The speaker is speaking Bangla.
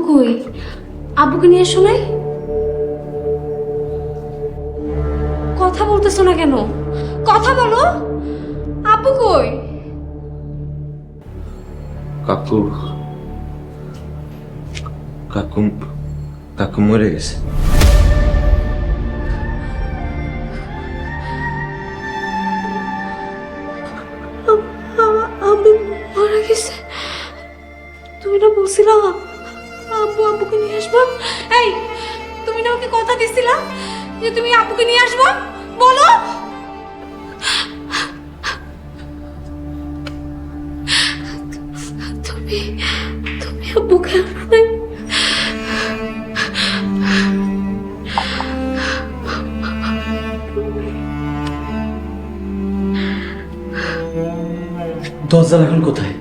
কই? আব্বুকে নিয়ে এসো নাই? কথা বলতেছো না কেন? কথা বলো। আব্বু কই? কাকু কাকু কাকু মরে গেছে। আব্বু মারা গেছে? তুমি না বলছিলা আব্বু আব্বুকে নিয়ে আসবা? এই, তুমি না ওকে কথা দিছিলা যে তুমি আব্বুকে নিয়ে আসবা? বলো। তুমি তুমি আব্বুকে আনো নাই? দরজা এখন কোথায়?